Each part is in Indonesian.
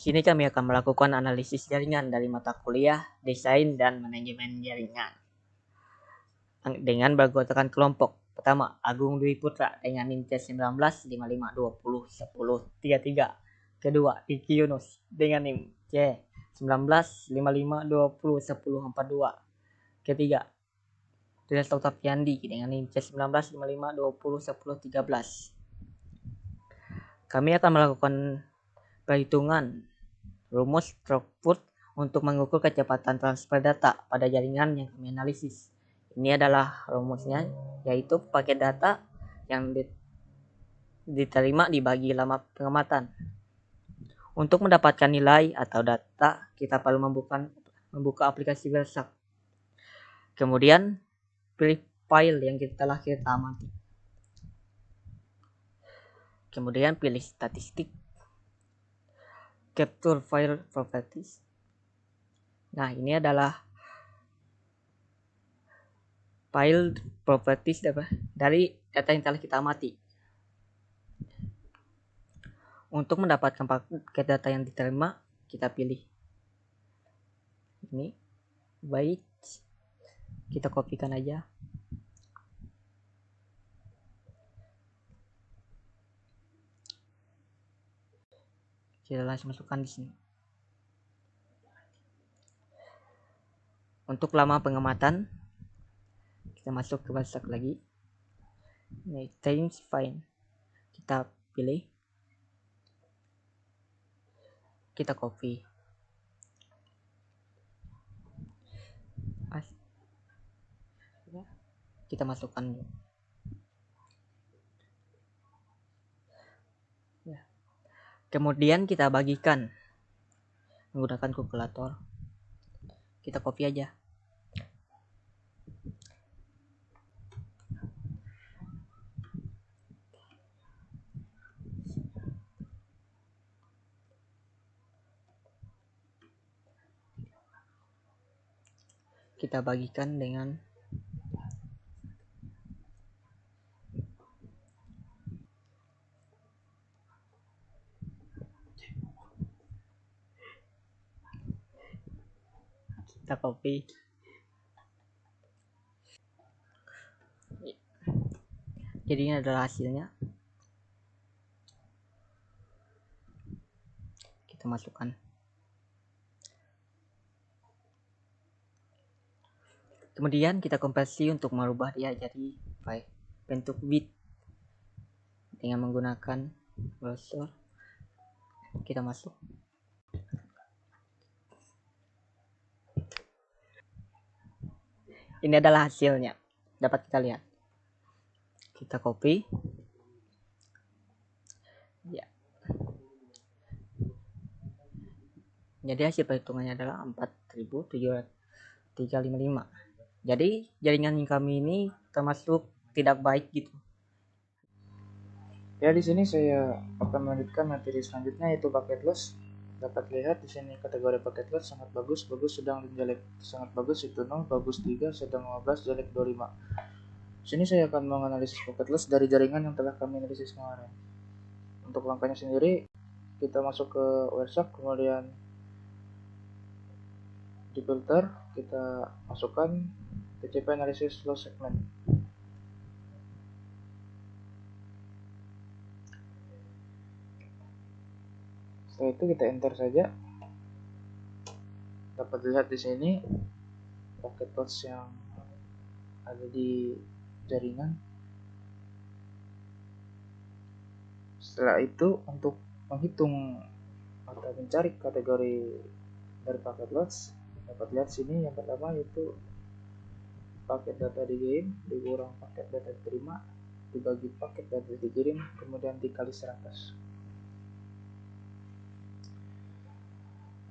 Di sini kami akan melakukan analisis jaringan dari mata kuliah Desain dan Manajemen Jaringan dengan beranggotakan kelompok. Pertama, Agung Dwi Putra dengan NIM C1955201033. Kedua, Iki Yunus dengan NIM C1955201042. Ketiga, Rizal Tapiandi dengan NIM C1955201013. Kami akan melakukan perhitungan rumus throughput untuk mengukur kecepatan transfer data pada jaringan yang kami analisis. Ini adalah rumusnya, yaitu paket data yang diterima dibagi lama pengamatan. Untuk mendapatkan nilai atau data, kita perlu membuka aplikasi Versak. Kemudian pilih file yang telah kita amati. Kemudian pilih statistik, capture file properties. Nah, ini adalah file properties dari data yang telah kita amati. Untuk mendapatkan paket data yang diterima, kita pilih ini, baik, kita kopikan aja. Kita langsung masukkan di sini. Untuk lama pengamatan, kita masuk ke Versak lagi. Ini times fine, kita pilih, kita copy, kita masukkan. Kemudian kita bagikan menggunakan kalkulator. Kita copy aja. Kita bagikan dengan kita copy. Jadi ini adalah hasilnya. Kita masukkan. Kemudian kita konversi untuk merubah dia jadi bentuk bit dengan menggunakan browser. Kita masuk. Ini adalah hasilnya, dapat kita lihat. Kita copy. Ya. Jadi hasil perhitungannya adalah 4.355. Jadi jaringan kami ini termasuk tidak baik gitu. Ya, di sini saya akan melanjutkan materi selanjutnya, yaitu paket loss. Dapat lihat di sini kategori paket loss sangat bagus, sedang, dan jelek. Sangat bagus itu 0, bagus 3, sedang 15, jelek 25. Di sini saya akan menganalisis paket loss dari jaringan yang telah kami analisis kemarin. Untuk langkahnya sendiri, kita masuk ke Versak, kemudian di filter kita masukkan TCP analysis loss segment. Setelah itu kita enter saja. Dapat dilihat di sini paket loss yang ada di jaringan. Setelah itu, untuk menghitung atau mencari kategori dari paket loss, dapat lihat sini yang pertama yaitu paket data dikirim dikurang paket data diterima dibagi paket data dikirim kemudian dikali 100.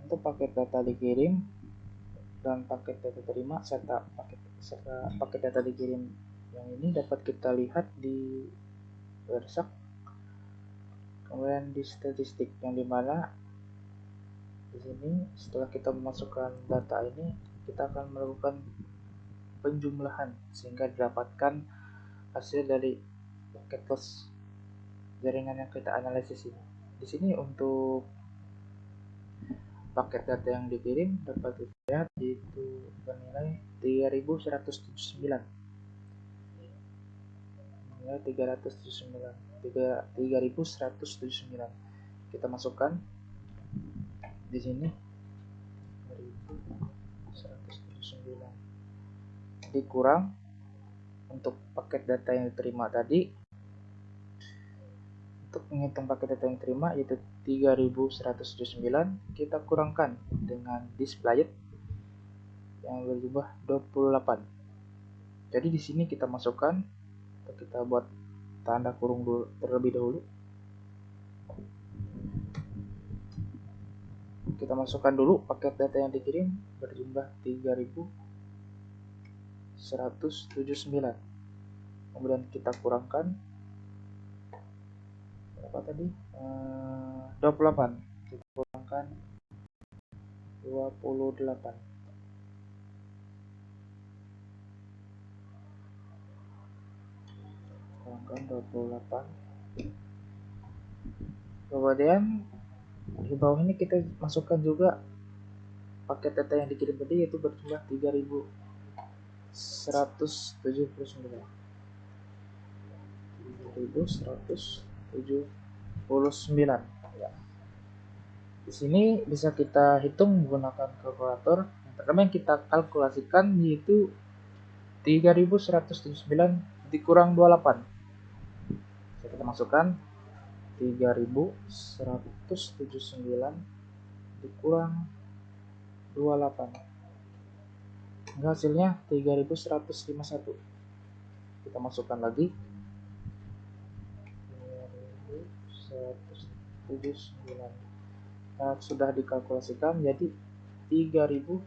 Untuk paket data dikirim dan paket data terima serta paket data dikirim yang ini dapat kita lihat di Versak, kemudian di statistik, yang dimana di sini setelah kita memasukkan data ini kita akan melakukan penjumlahan sehingga didapatkan hasil dari paket loss jaringan yang kita analisis ini. Di sini untuk paket data yang dikirim dapat dilihat yaitu bernilai 3179. Nilai 3179. Kita masukkan di sini 3179 dikurang untuk paket data yang diterima tadi. Untuk menghitung paket data yang diterima yaitu 3179, kita kurangkan dengan displayed yang berjumlah 28. Jadi di sini kita masukkan atau kita buat tanda kurung dulu, terlebih dahulu. Kita masukkan dulu paket data yang dikirim berjumlah 3179. Kemudian kita kurangkan berapa tadi? 28. Kita kurangkan 28. Kurangkan 28. Kemudian di bawah ini kita masukkan juga paket data yang dikirim tadi yaitu berjumlah 3179. 3179 ya. Di sini bisa kita hitung menggunakan kalkulator. Yang pertama yang kita kalkulasikan yaitu 3179 dikurang 28. Kita masukkan 3179 dikurang 28. Hasilnya 3151. Kita masukkan lagi 3179. Nah, sudah dikalkulasikan jadi 3151.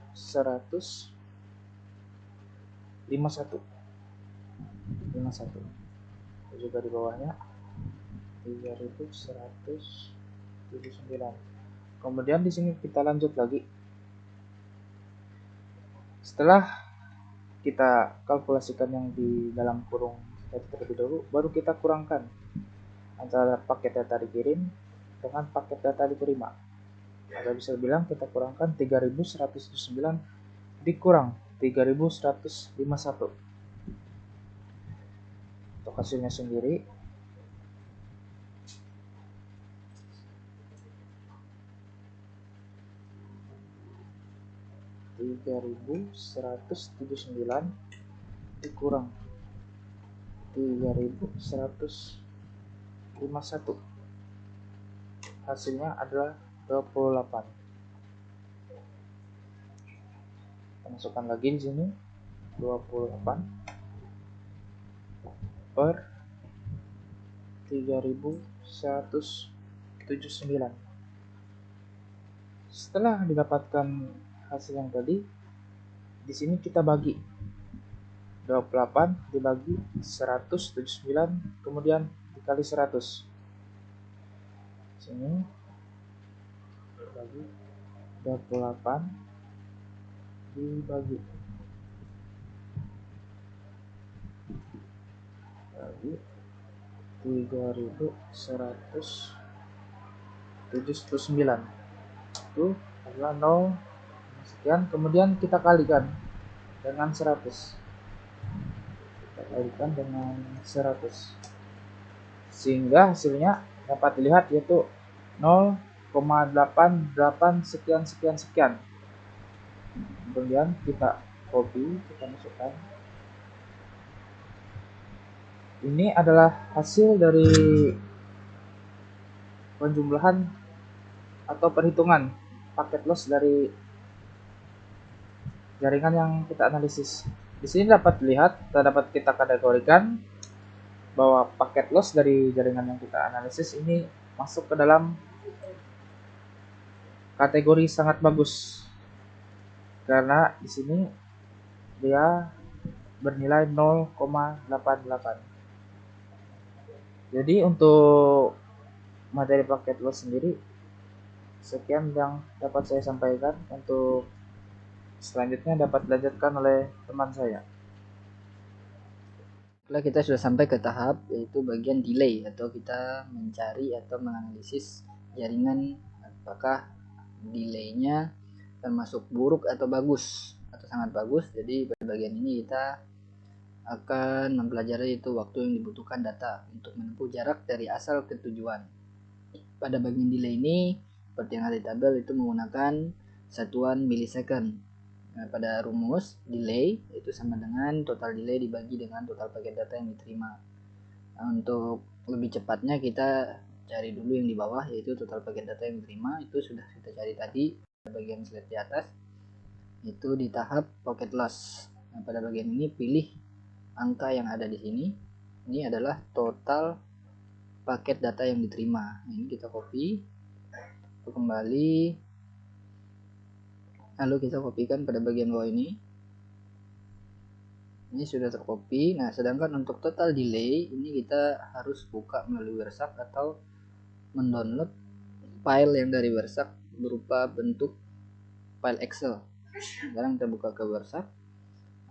Juga di bawahnya 3179. Kemudian di sini kita lanjut lagi. Setelah kita kalkulasikan yang di dalam kurung terlebih dahulu, baru kita kurangkan antara paket data dikirim dengan paket data diterima. Atau bisa bilang kita kurangkan 3179 dikurang 3151. Untuk hasilnya sendiri 3179 dikurang 3151. Hasilnya adalah 28. Kita masukkan lagi di sini 28 per 3179. Setelah didapatkan hasil yang tadi, di sini kita bagi 28 dibagi 179 kemudian dikali 100. Sini bagi 28 dibagi 3179 itu adalah 0 sekian, kemudian kita kalikan dengan 100. Kita kalikan dengan 100 sehingga hasilnya dapat dilihat yaitu 0,88 sekian sekian sekian. Kemudian kita copy, kita masukkan. Ini adalah hasil dari penjumlahan atau perhitungan paket loss dari jaringan yang kita analisis. Di sini dapat dilihat, dapat kita kategorikan bahwa paket loss dari jaringan yang kita analisis ini masuk ke dalam kategori sangat bagus, karena di sini dia bernilai 0,88. Jadi untuk materi paket loss sendiri sekian yang dapat saya sampaikan. Untuk selanjutnya dapat dilanjutkan oleh teman saya. Setelah kita sudah sampai ke tahap yaitu bagian delay, atau kita mencari atau menganalisis jaringan apakah delaynya termasuk buruk atau bagus atau sangat bagus. Jadi pada bagian ini kita akan mempelajari itu waktu yang dibutuhkan data untuk menempuh jarak dari asal ke tujuan. Pada bagian delay ini, seperti yang ada di tabel, itu menggunakan satuan millisecond. Nah, pada rumus delay itu sama dengan total delay dibagi dengan total paket data yang diterima. Nah, untuk lebih cepatnya kita cari dulu yang di bawah, yaitu total paket data yang diterima. Itu sudah kita cari tadi pada bagian slide di atas, itu di tahap pocket loss. Nah, pada bagian ini pilih angka yang ada di sini. Ini adalah total paket data yang diterima. Ini kita copy, kembali, lalu kita kopikan pada bagian bawah ini. Ini sudah tercopy. Nah, sedangkan untuk total delay ini kita harus buka melalui Wersak atau mendownload file yang dari Wersak berupa bentuk file Excel. Sekarang kita buka ke Wersak.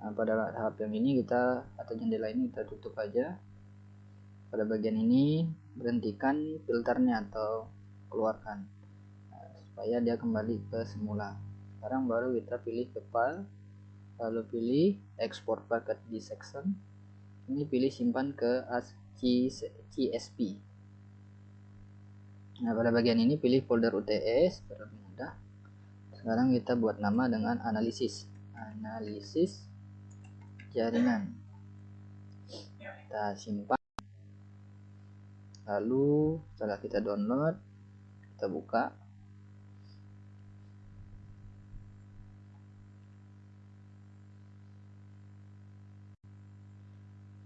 Nah, pada tahap yang ini kita atau jendela ini kita tutup aja. Pada bagian ini berhentikan filternya atau keluarkan, supaya dia kembali ke semula. Sekarang baru kita pilih ke file, lalu pilih export packet di section. Ini pilih simpan ke as CSV. Nah, pada bagian ini pilih folder UTS, lebih mudah. Sekarang kita buat nama dengan analisis jaringan. Kita simpan. Lalu setelah kita download, kita buka.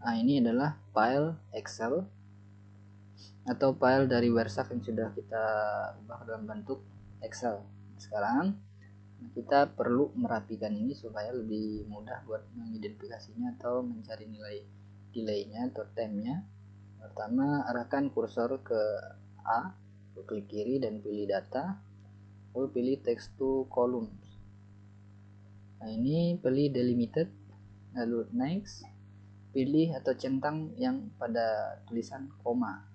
Nah, ini adalah file Excel atau file dari Wersak yang sudah kita ubah dalam bentuk Excel. Sekarang kita perlu merapikan ini supaya lebih mudah buat mengidentifikasinya atau mencari nilai delaynya atau time-nya. Pertama, arahkan kursor ke A, klik kiri dan pilih data, lalu pilih text to columns. Nah, ini pilih delimited, lalu next, pilih atau centang yang pada tulisan koma,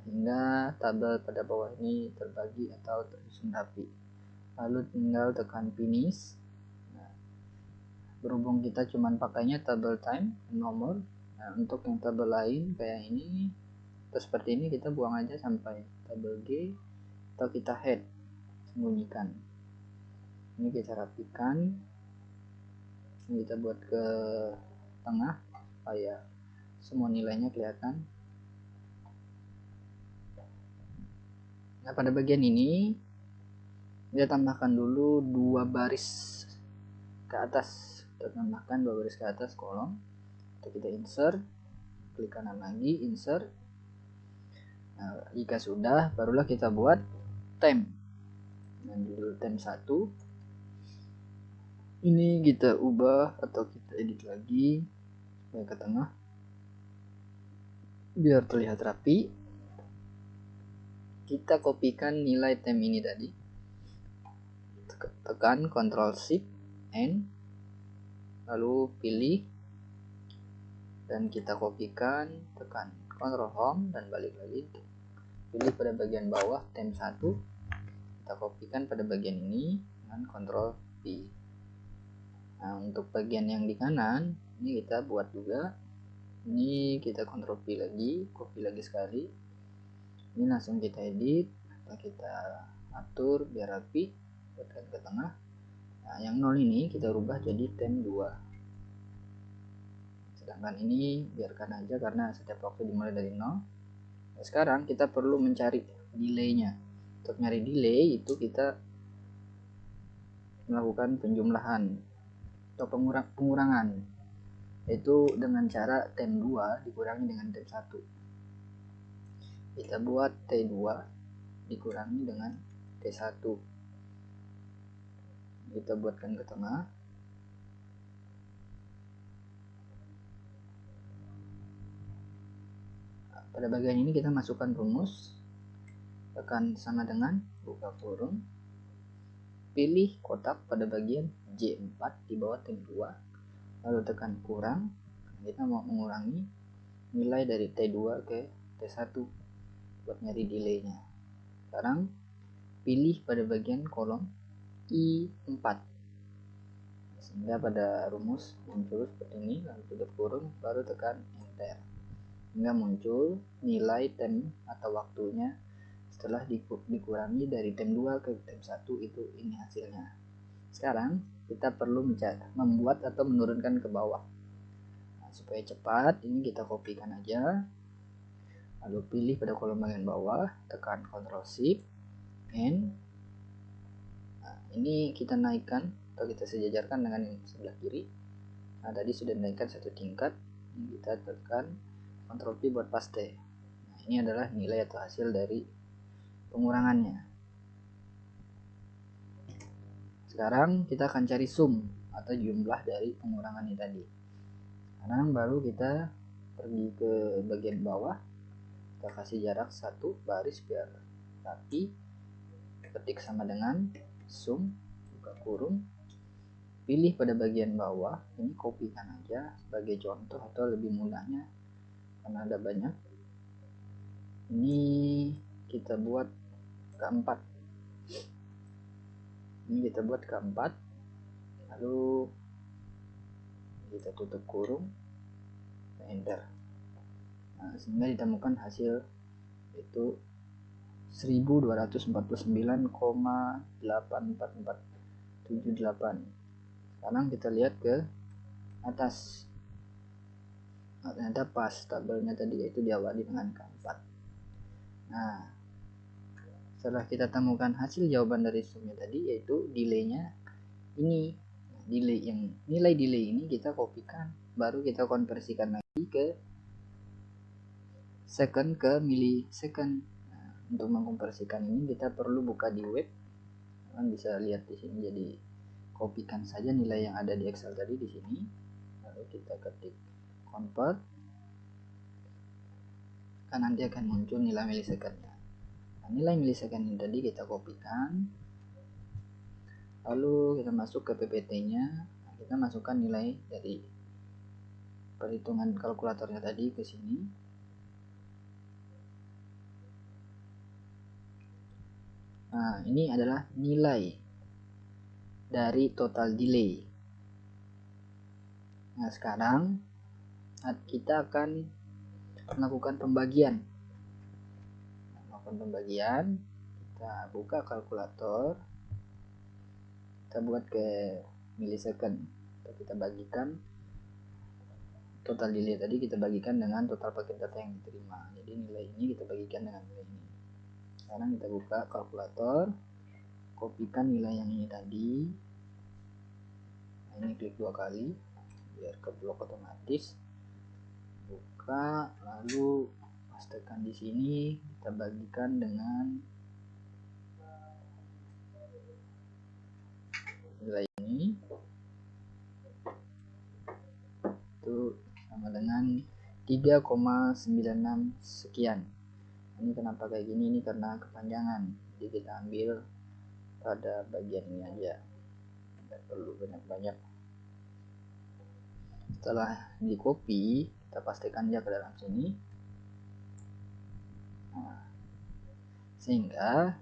hingga tabel pada bawah ini terbagi atau tersusun rapi. Lalu tinggal tekan finish. Nah, berhubung kita cuma pakainya tabel time nomor, nah, untuk yang tabel lain kayak ini atau seperti ini kita buang aja sampai tabel G, atau kita head, sembunyikan. Ini kita rapikan, ini kita buat ke tengah supaya semua nilainya kelihatan. Nah, pada bagian ini kita tambahkan dulu 2 baris ke atas. Kita tambahkan 2 baris ke atas kolom. Kita insert, klik kanan lagi, insert. Nah, jika sudah, barulah kita buat temp. Nah, judul temp 1. Ini kita ubah atau kita edit lagi supaya ke tengah, biar terlihat rapi. Kita kopikan nilai temp ini tadi, tekan Ctrl Shift N, lalu pilih dan kita kopikan, tekan Ctrl Home dan balik lagi, pilih pada bagian bawah temp 1, kita kopikan pada bagian ini dengan Ctrl V. Nah, untuk bagian yang di kanan ini kita buat juga, ini kita Ctrl V lagi, copy lagi sekali, ini langsung kita edit, kita atur biar rapi, buatkan ke tengah. Nah, yang 0 ini kita rubah jadi temp 2, sedangkan ini biarkan aja karena setiap waktu dimulai dari 0. Nah, sekarang kita perlu mencari delaynya. Untuk nyari delay itu kita melakukan penjumlahan atau pengurangan, yaitu dengan cara temp 2 dikurangi dengan temp 1. Kita buat T2 dikurangi dengan T1, kita buatkan ke tengah. Pada bagian ini kita masukkan rumus, tekan sama dengan, buka kurung, pilih kotak pada bagian J4 di bawah temp 2, lalu tekan kurang. Kita mau mengurangi nilai dari T2 ke T1 buat nyari delaynya. Sekarang pilih pada bagian kolom I4, sehingga pada rumus muncul seperti ini, lalu tutup kurung, baru tekan enter, hingga muncul nilai tem atau waktunya setelah dikurangi dari tem 2 ke tem 1. Itu ini hasilnya. Sekarang kita perlu membuat atau menurunkan ke bawah. Nah, supaya cepat, ini kita kopikan aja, lalu pilih pada kolom bagian bawah, tekan Ctrl Shift N. Nah, ini kita naikkan atau kita sejajarkan dengan yang sebelah kiri. Nah, tadi sudah naikkan satu tingkat, ini kita tekan Ctrl P buat paste. Nah, ini adalah nilai atau hasil dari pengurangannya. Sekarang kita akan cari sum atau jumlah dari pengurangannya tadi. Sekarang baru kita pergi ke bagian bawah, kita kasih jarak 1 baris biar rapi, ketik sama dengan sum, buka kurung, pilih pada bagian bawah, ini kopikan aja sebagai contoh atau lebih mudahnya karena ada banyak. Ini kita buat keempat, ini kita buat keempat, lalu kita tutup kurung, enter. Nah, sehingga ditemukan hasil itu 1299,84478. Sekarang kita lihat ke atas. Nah, ternyata pas tabelnya tadi, yaitu diawali dengan keempat. Nah, setelah kita temukan hasil jawaban dari sumnya tadi, yaitu delaynya ini. Nilai delay ini kita kopikan, baru kita konversikan lagi ke second ke millisecond. Nah, untuk mengkonversikan ini kita perlu buka di web, kalian bisa lihat di sini. Jadi kopikan saja nilai yang ada di Excel tadi di sini, lalu kita ketik convert, kan nanti akan muncul nilai millisecondnya. Nah, nilai millisecond ini tadi kita kopikan, lalu kita masuk ke PPT-nya. Nah, kita masukkan nilai dari perhitungan kalkulatornya tadi ke sini. Nah, ini adalah nilai dari total delay. Nah, sekarang kita akan melakukan pembagian. Kita buka kalkulator, kita buat ke millisecond, kita bagikan total delay tadi, kita bagikan dengan total paket data yang diterima. Jadi nilai ini kita bagikan dengan nilai ini. Sekarang kita buka kalkulator, kopikan nilai yang ini tadi. Nah, ini klik 2 kali biar ke blok otomatis. Buka, lalu pastekan di sini, kita bagikan dengan nilai ini, itu sama dengan 3,96 sekian. Ini kenapa kayak gini? Ini karena kepanjangan, jadi kita ambil pada bagian ini aja, tidak perlu banyak-banyak. Setelah di copy, kita pastikan aja ke dalam sini. Nah, sehingga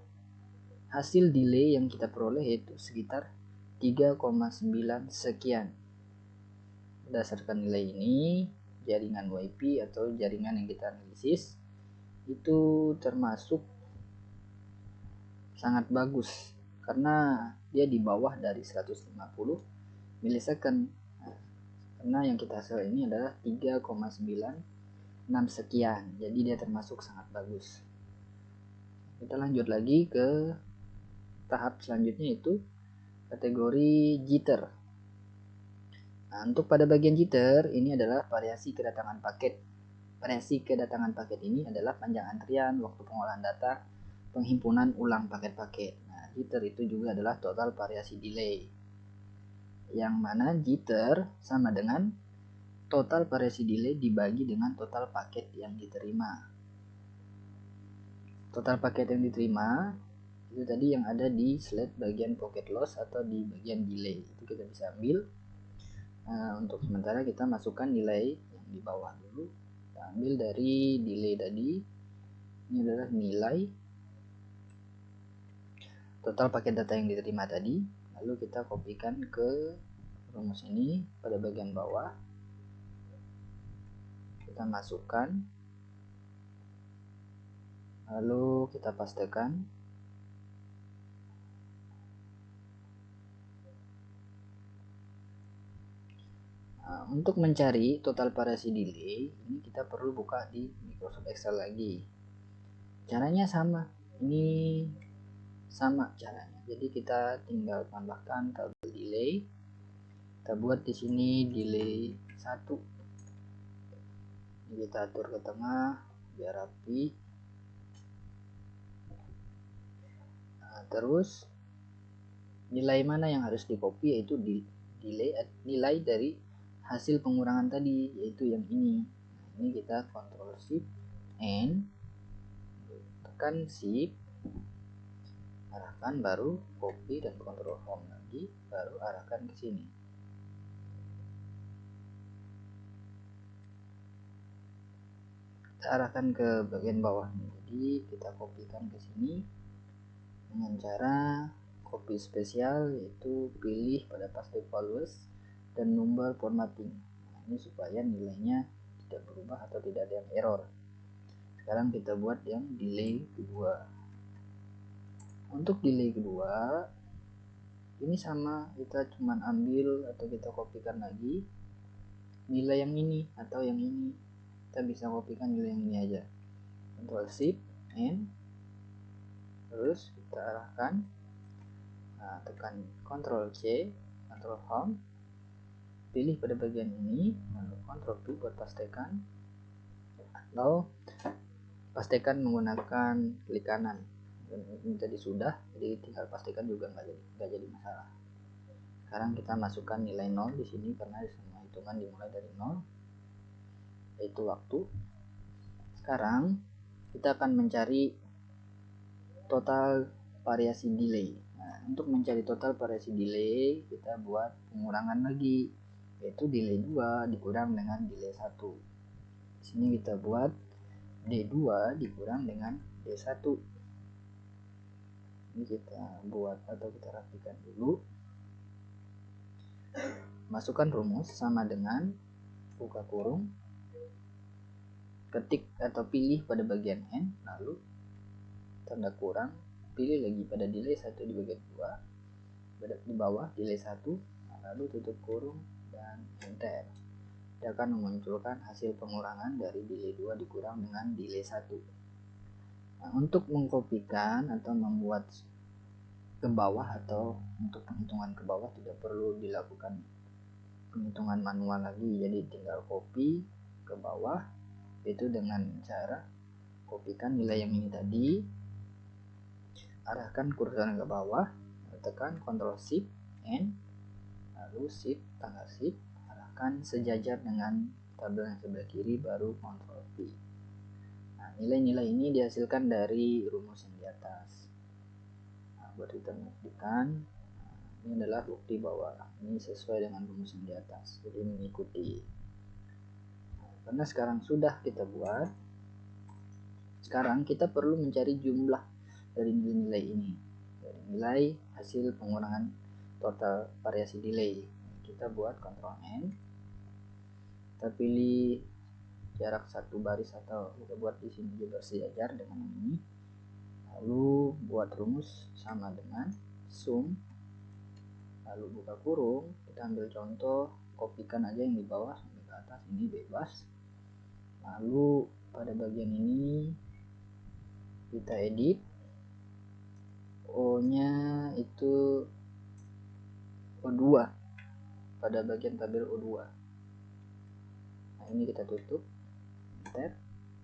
hasil delay yang kita peroleh itu sekitar 3,9 sekian. Berdasarkan nilai ini, jaringan WiFi atau jaringan yang kita analisis itu termasuk sangat bagus karena dia di bawah dari 150 millisecond. Nah, karena yang kita hasil ini adalah 3,96 sekian, jadi dia termasuk sangat bagus. Kita lanjut lagi ke tahap selanjutnya, itu kategori jitter. Nah, untuk pada bagian jitter ini adalah variasi kedatangan paket. Variasi kedatangan paket ini adalah panjang antrian, waktu pengolahan data, penghimpunan ulang paket-paket. Nah, jitter itu juga adalah total variasi delay, yang mana jitter sama dengan total variasi delay dibagi dengan total paket yang diterima. Total paket yang diterima itu tadi yang ada di slide bagian pocket loss atau di bagian delay, itu kita bisa ambil. Untuk sementara kita masukkan nilai yang di bawah dulu. Kita ambil dari delay tadi, ini adalah nilai total paket data yang diterima tadi, lalu kita kopikan ke rumus ini pada bagian bawah. Kita masukkan, lalu kita pastekan. Nah, untuk mencari total variasi delay, ini kita perlu buka di Microsoft Excel lagi. Caranya sama, ini sama caranya. Jadi kita tinggal tambahkan tabel delay. Kita buat di sini delay 1. Ini kita atur ke tengah biar rapi. Nah, terus nilai mana yang harus di copy, yaitu nilai dari hasil pengurangan tadi, yaitu yang ini. Nah, ini kita Ctrl Shift N, tekan Shift, arahkan, baru copy dan Ctrl Home lagi, baru arahkan ke sini. Kita arahkan ke bagian bawah. Jadi kita kopikan ke sini dengan cara copy spesial, yaitu pilih pada paste values dan number formatting. Nah, ini supaya nilainya tidak berubah atau tidak ada yang error. Sekarang kita buat yang delay kedua. Untuk delay kedua ini sama, kita cuman ambil atau kita kopikan lagi nilai yang ini atau yang ini. Kita bisa kopikan nilai yang ini aja. Ctrl Shift N, terus kita arahkan. Nah, tekan Ctrl C, Ctrl Home, pilih pada bagian ini, lalu Ctrl V buat pastekan, atau pastekan menggunakan klik kanan. Dan ini tadi sudah, jadi tinggal pastikan juga nggak jadi masalah. Sekarang kita masukkan nilai 0 di sini karena semua hitungan dimulai dari 0, yaitu waktu. Sekarang kita akan mencari total variasi delay. Nah, untuk mencari total variasi delay, kita buat pengurangan lagi, yaitu delay 2 dikurang dengan delay 1. Di sini kita buat D2 dikurang dengan D1. Ini kita buat atau kita rapikan dulu. Masukkan rumus sama dengan buka kurung, ketik atau pilih pada bagian N, lalu tanda kurang, pilih lagi pada delay 1 di bagian 2, di bawah delay 1, lalu tutup kurung dan enter. Dia akan memunculkan hasil pengurangan dari delay 2 dikurang dengan delay 1. Nah, untuk mengkopikan atau membuat ke bawah atau untuk penghitungan ke bawah tidak perlu dilakukan penghitungan manual lagi, jadi tinggal copy ke bawah, yaitu dengan cara kopikan nilai yang ini tadi, arahkan kursor ke bawah, tekan Ctrl Shift N, lalu Shift tanggal Shift, arahkan sejajar dengan tabel yang sebelah kiri, baru Ctrl V. Nah, nilai-nilai ini dihasilkan dari rumus yang di atas. Nah, buat kita buktikan, ini adalah bukti bahwa ini sesuai dengan rumus yang di atas, jadi mengikuti. Nah, karena sekarang sudah kita buat, sekarang kita perlu mencari jumlah dari nilai-nilai ini, dari nilai hasil pengurangan total variasi delay. Kita buat Ctrl N, kita pilih jarak satu baris atau kita buat di sini juga bersejajar dengan ini, lalu buat rumus sama dengan sum, lalu buka kurung, kita ambil contoh, kopikan aja yang di bawah sampai ke atas, ini bebas. Lalu pada bagian ini kita edit, O nya itu O2 pada bagian tabel O2. Nah, ini kita tutup, enter.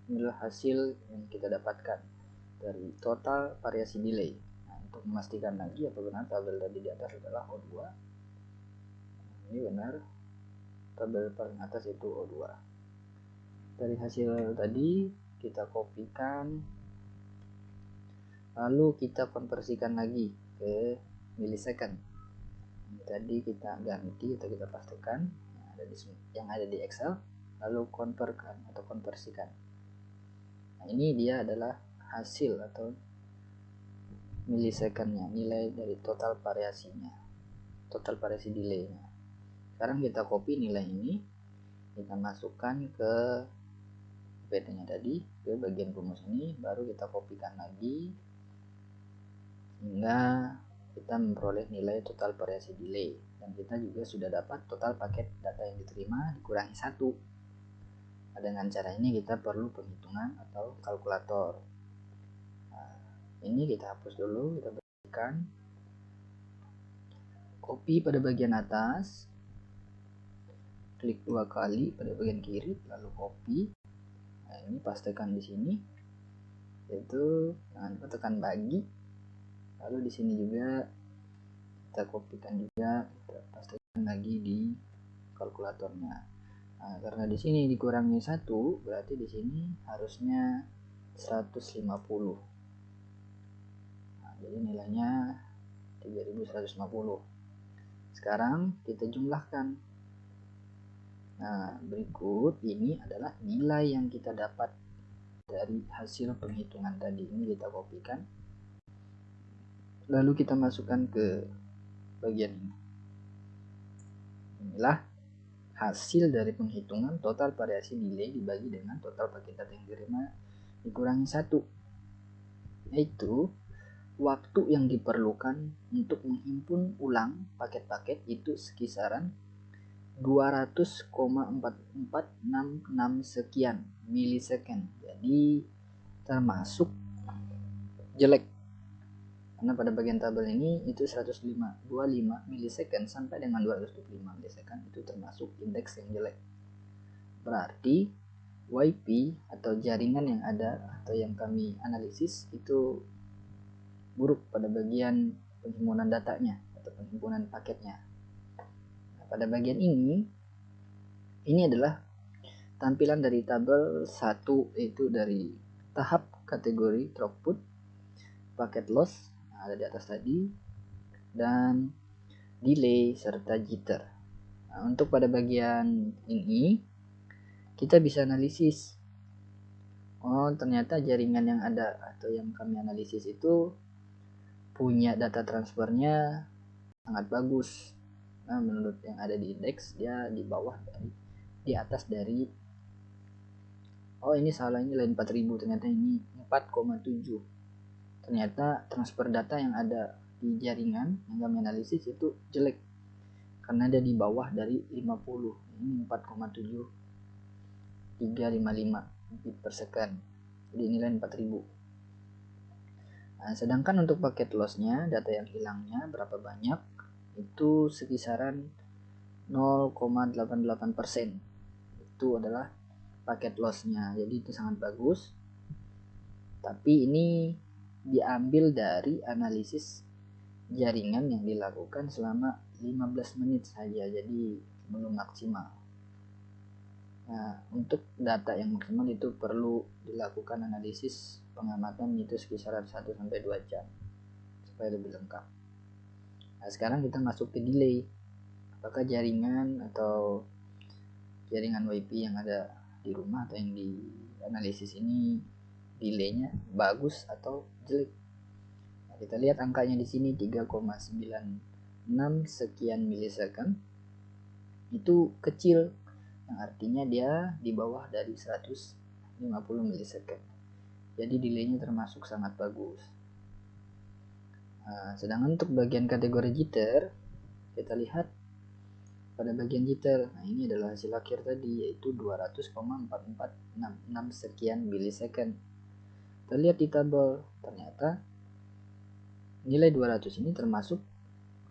Inilah hasil yang kita dapatkan dari total variasi delay. Nah, untuk memastikan lagi apa benar tabel tadi di atas adalah O2. Ini benar, tabel paling atas itu O2. Dari hasil tadi kita kopikan, lalu kita konversikan lagi ke millisecond. Ini tadi kita ganti atau kita pastikan yang ada di Excel, lalu konverkan atau konversikan. Nah, ini dia adalah hasil atau milisekundnya, nilai dari total variasinya, total variasi delaynya. Sekarang kita copy nilai ini, kita masukkan ke PD-nya tadi, ke bagian rumus ini, baru kita kopikan lagi sehingga kita memperoleh nilai total variasi delay, dan kita juga sudah dapat total paket data yang diterima dikurangi 1. Nah, dengan cara ini kita perlu penghitungan atau kalkulator. Nah, ini kita hapus dulu, kita berikan copy pada bagian atas, klik 2 kali pada bagian kiri, lalu copy. Nah, ini pastekan di sini, yaitu jangan lupa tekan bagi. Lalu di sini juga kita kopikan juga, kita pastikan lagi di kalkulatornya. Nah, karena di sini dikurangi 1, berarti di sini harusnya 150. Nah, jadi nilainya 3150. Sekarang kita jumlahkan. Nah, berikut ini adalah nilai yang kita dapat dari hasil penghitungan tadi. Ini kita kopikan, lalu kita masukkan ke bagian ini. Inilah hasil dari penghitungan total variasi delay dibagi dengan total paket data yang diterima dikurangi 1, yaitu waktu yang diperlukan untuk menghimpun ulang paket-paket itu sekisaran 200,4466 sekian milisecond. Jadi termasuk jelek, karena pada bagian tabel ini itu 125 milisecond sampai dengan 225 milisecond itu termasuk indeks yang jelek. Berarti WiFi atau jaringan yang ada atau yang kami analisis itu buruk pada bagian penghimpunan datanya atau penghimpunan paketnya. Nah, pada bagian ini adalah tampilan dari tabel 1, yaitu dari tahap kategori throughput, paket loss ada di atas tadi, dan delay serta jitter. Nah, untuk pada bagian ini kita bisa analisis, oh ternyata jaringan yang ada atau yang kami analisis itu punya data transfernya sangat bagus. Nah, menurut yang ada di indeks dia di bawah di atas dari, oh ini salah, ini lain 4000, ternyata ini 4,7. Ternyata transfer data yang ada di jaringan yang kami analisis itu jelek karena dia di bawah dari 50. Ini 4,7355 bit per second, jadi nilai 4000. Nah, sedangkan untuk paket lossnya, data yang hilangnya berapa banyak, itu sekisaran 0,88%. Itu adalah paket lossnya, jadi itu sangat bagus. Tapi ini diambil dari analisis jaringan yang dilakukan selama 15 menit saja, jadi belum maksimal. Nah, untuk data yang maksimal itu perlu dilakukan analisis pengamatan itu sekitar 1-2 jam supaya lebih lengkap. Nah, sekarang kita masuk ke delay. Apakah jaringan atau jaringan WiFi yang ada di rumah atau yang dianalisis ini delaynya bagus atau jelek? Nah, kita lihat angkanya di sini 3,96 sekian milisecond. Itu kecil, yang artinya dia di bawah dari 150 milisecond. Jadi delaynya termasuk sangat bagus. Nah, sedangkan untuk bagian kategori jitter, kita lihat pada bagian jitter, nah ini adalah hasil akhir tadi, yaitu 200,4466 sekian milisecond. Kita lihat di tabel, ternyata nilai 200 ini termasuk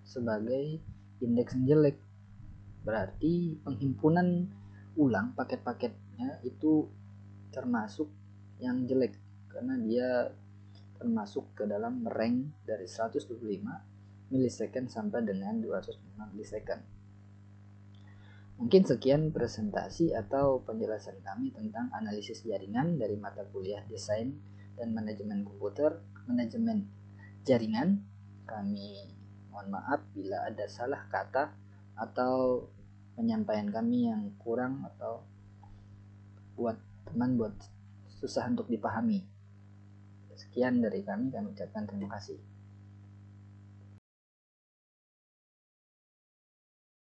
sebagai indeks yang jelek. Berarti penghimpunan ulang paket-paketnya itu termasuk yang jelek karena dia termasuk ke dalam rank dari 125 milisecond sampai dengan 205 milisecond. Mungkin sekian presentasi atau penjelasan kami tentang analisis jaringan dari mata kuliah Desain dan Manajemen Komputer, Manajemen Jaringan. Kami mohon maaf bila ada salah kata atau penyampaian kami yang kurang atau buat susah untuk dipahami. Sekian dari kami ucapkan terima kasih.